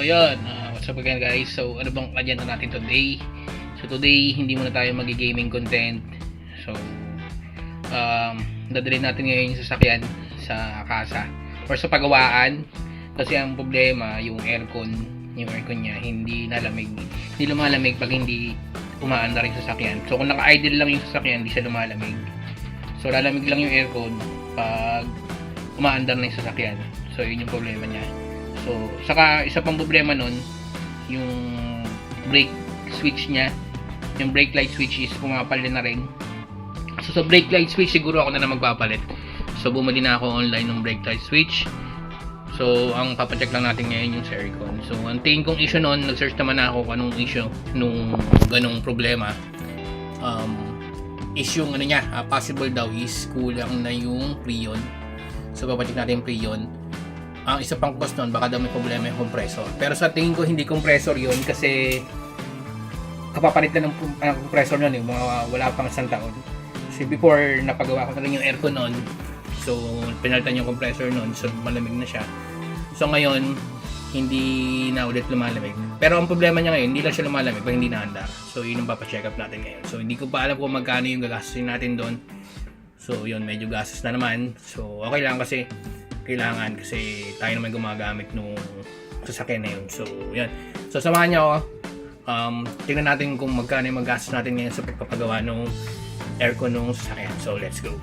yun, what's up again guys? So ano bang agenda natin today? So today hindi muna tayo magi-gaming content. So dadalhin natin ngayon yung sasakyan sa kasa or sa pagawaan kasi ang problema yung aircon niya hindi lumalamig pag hindi umaandar yung sasakyan. So kung naka-idle lang yung sasakyan hindi siya lumalamig. So lalamig lang yung aircon pag umaandar na yung sasakyan. So yun yung problema niya. So, saka isa pang problema nun, yung brake switch niya, yung brake light switch is pumapalit na rin. So, sa brake light switch, siguro ako na magpapalit. So, bumili na ako online ng brake light switch. So, ang papacheck lang natin ngayon yung sa aircon. So, ang tingin kong issue nun, nag-search naman na ako kung anong issue nung ganong problema. Issue yung ano niya, possible daw is kulang na yung preon. So, papacheck natin yung preon. Ang isa pang cause nun, baka daw may problema yung compressor. Pero sa tingin ko, hindi compressor yun kasi kapapalit na ng compressor nun, yung mga wala pang isang taon. Kasi before, napagawa ko na rin yung aircon nun. So, pinalitan yung compressor nun. So, malamig na siya. So, ngayon, hindi na ulit lumalamig. Pero ang problema niya ngayon, hindi lang siya lumalamig pag hindi naandar. So, yun ang papacheck up natin ngayon. So, hindi ko pa alam kung magkano yung gagastusin natin doon. So, yun, medyo gastos na naman. So, okay lang kasi kailangan kasi tayo naman gumagamit nung sasakyan na yun. So, yan. So, samahan niyo ako. Tingnan natin kung magkano yung magastos natin ngayon sa pagpapagawa ng aircon nung sasakyan. So, let's go.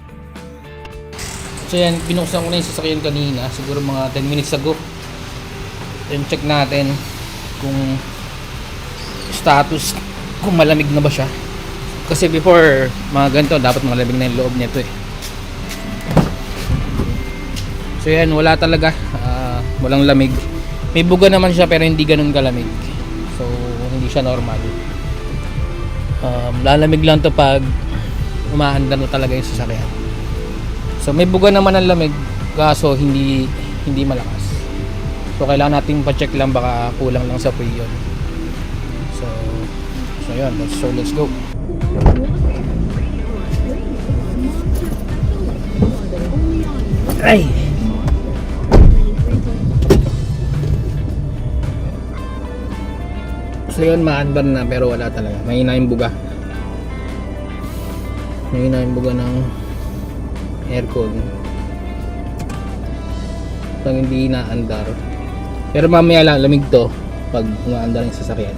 So, yan. Binuksan ko na yung sasakyan kanina. Siguro mga 10 minutes ago. Then, check natin kung status, kung malamig na ba siya. Kasi before, mga ganito, dapat malamig na yung loob nito eh. So yan, wala talaga, walang lamig. May buga naman siya pero hindi ganun kalamig. So hindi siya normal. Lalamig lang to pag umaandar na talaga yung sasakyan. So may buga naman ang lamig, kaso hindi malakas. So kailangan nating pa-check lang, baka kulang lang sa preon. So yun, let's go. Ay! So yun, maandar na pero wala talaga. Mahina yung buga. Mahina yung buga ng aircon. Pag hindi naandar. Pero mamaya lang, lamig to pag umaandar yung sasakyan.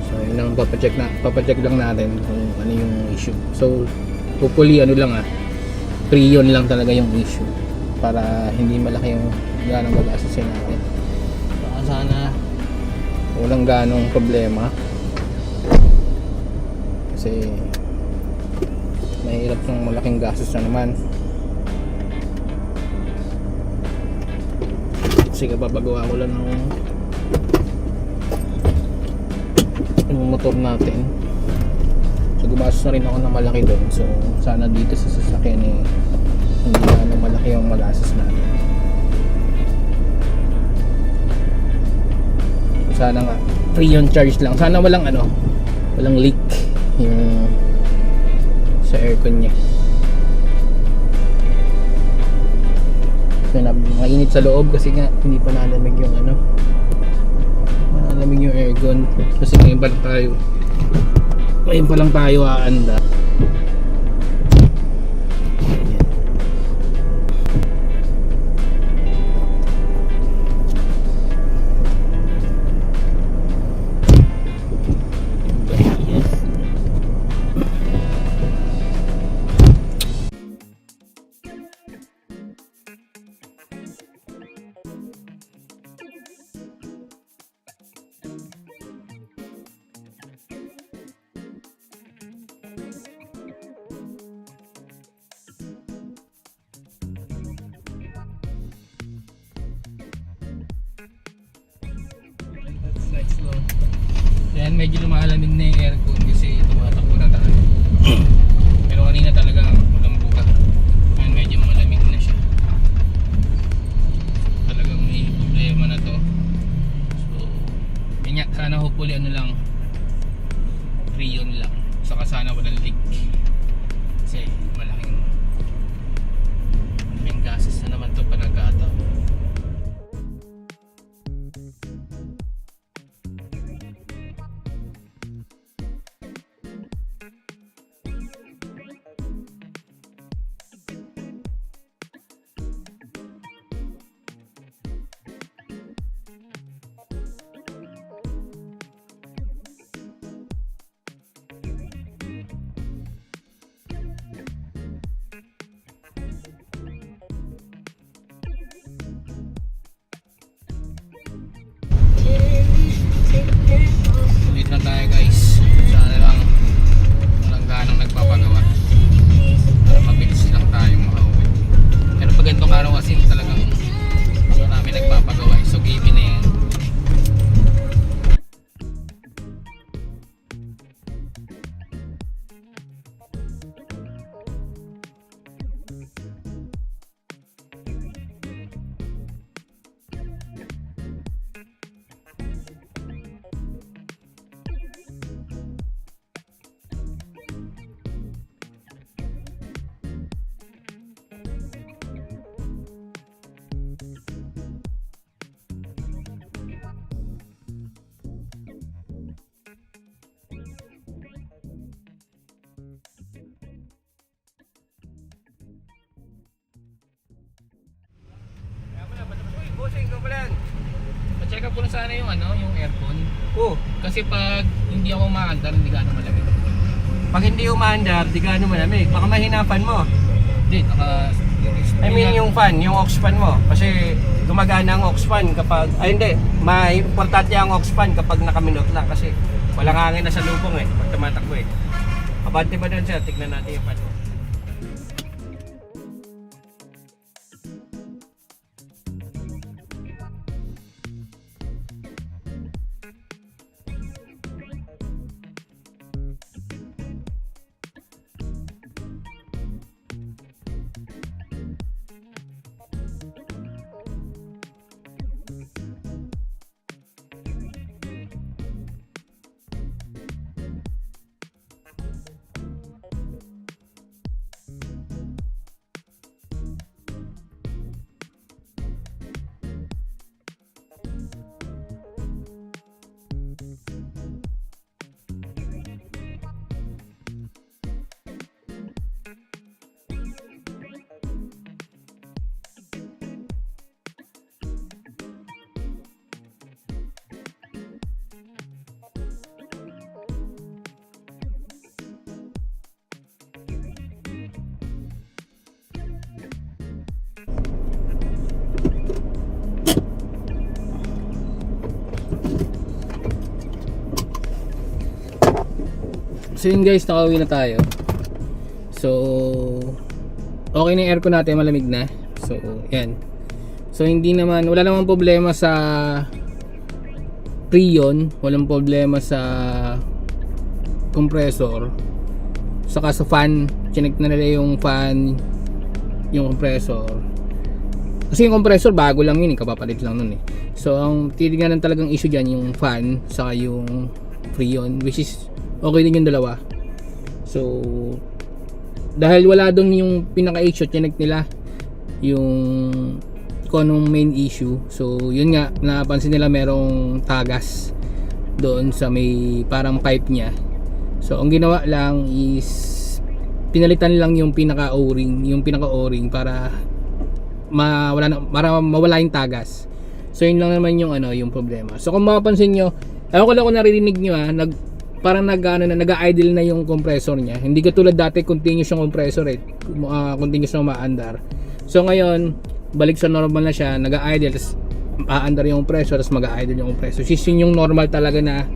So yun lang, papacheck lang natin kung ano yung issue. So hopefully preon lang talaga yung issue para hindi malaki yung ganong gagastusin natin. Baka sana walang ganong problema kasi mahirap ng malaking gastos na naman. Sige, babagawa ko lang ng motor natin. So gumastos na rin ako ng malaki doon. So sana dito sa sasakyan hindi na malaki yung magastos natin. Sana nga free on charge lang. Sana walang leak yung sa aircon niya. So mainit sa loob kasi nga hindi pa nalamig yung nalamig yung aircon kasi ngayon pa lang tayo aanda. Yan, medyo lumalamig na yung aircon kasi tumatakbo na tayo. Pero kanina talaga walang buka. Yan, medyo malamig na siya. Talagang may problema na to. So, yun nga, sana hopefully preon lang. Saka sana walang leak. Kasi malaking gastos na naman to panagkataon. bossing, ikaw pala yan. Pa-check up ko na sana yung yung aircon. Oo. Kasi pag hindi ako maandar, hindi gaano malamig. Pag hindi umaandar, di gaano malamig. Baka mahinapan mo. Hindi, I mean yung fan, yung aux fan mo. Kasi gumagana ang aux fan kapag, ay hindi, importante ang aux fan kapag nakaminot lang. Kasi walang hangin na sa lubong eh, pag tumatakbo eh. Abante ba doon sir? Tignan natin yung fan mo. So yun guys, nakauwi na tayo. So okay na yung aircon natin, malamig na. So yan. So hindi naman, wala namang problema sa Freon, walang problema sa compressor. Saka sa fan, chinek na nila yung fan, yung compressor. Kasi yung compressor bago lang yun, kapapalit lang nun eh. So ang titignan talagang issue dyan yung fan, saka yung Freon, which is okay din yung dalawa. So dahil wala doon yung pinaka-issue, chinek nila yung kung anong main issue. So yun nga, napansin nila merong tagas doon sa may parang pipe niya. So ang ginawa lang is pinalitan lang yung pinaka-o-ring para mawala yung tagas. So yun lang naman yung yung problema. So kung mapapansin nyo, ako lang kung naririnig nyo parang nag-idle na yung compressor niya. Hindi katulad dati continuous yung compressor continuous na umaandar. So ngayon balik sa normal na siya, nag-idle, tapos aandar yung compressor, tapos mag-idle yung compressor. Yun yung normal talaga na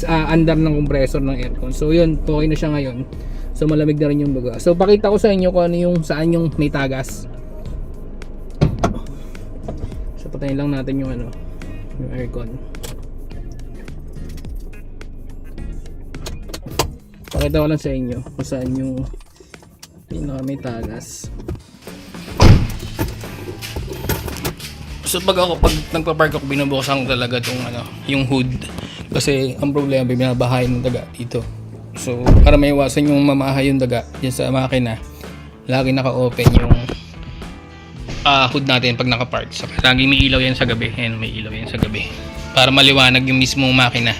andar ng compressor ng aircon. So yun, okay na siya ngayon. So malamig na rin yung baga. So pakita ko sa inyo kung saan yung may tagas. So patayin lang natin yung yung aircon. Pakita ko lang sa inyo kung saan yung may tagas. So pag nagpa-park ako, binubuksan ko talaga tong yung hood. Kasi ang problema, binabahayin ng daga dito. So para maiwasan yung mamahay yung daga dyan sa makina, lagi naka-open yung hood natin pag naka-park. So lagi may ilaw yan sa gabi. Ayan, may ilaw yan sa gabi. Para maliwanag yung mismong makina.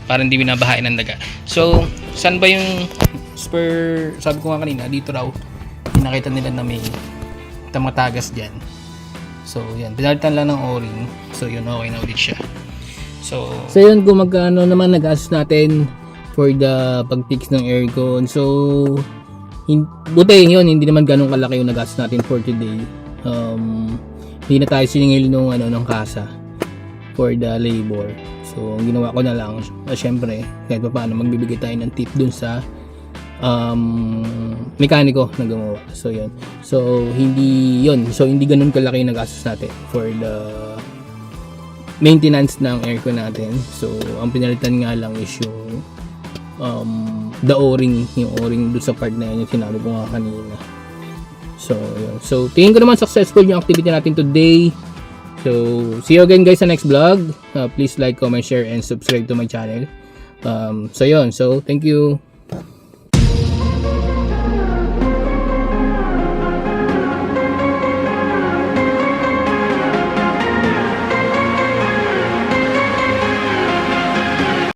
Para hindi binabahayin ng daga. So saan ba yung spare? Sabi ko nga kanina, dito raw nakita nila na may tamatagas dyan. So yan, pinalitan lang ng o-ring. So yun, okay na ulit siya. So yun, kung magkano naman nag-assist natin for the pag-fix ng aircon. So buti yun, hindi naman ganun kalaki yung nag-assist natin for today. Hindi na tayo siningil ng kasa for the labor. So ang ginawa ko na lang, syempre kahit pa paano magbibigay tayo ng tip dun sa mekaniko na gumawa. So yun. So hindi ganun kalaki yung nag-gastos natin for the maintenance ng aircon natin. So ang pinalitan nga lang is yung the o-ring, yung o-ring dun sa part na yun, yung sinabi ko nga kanina. So yun. So tingin ko naman successful yung activity natin today. So see you again guys sa next vlog. Please like, comment, share and subscribe to my channel. So yun. So thank you.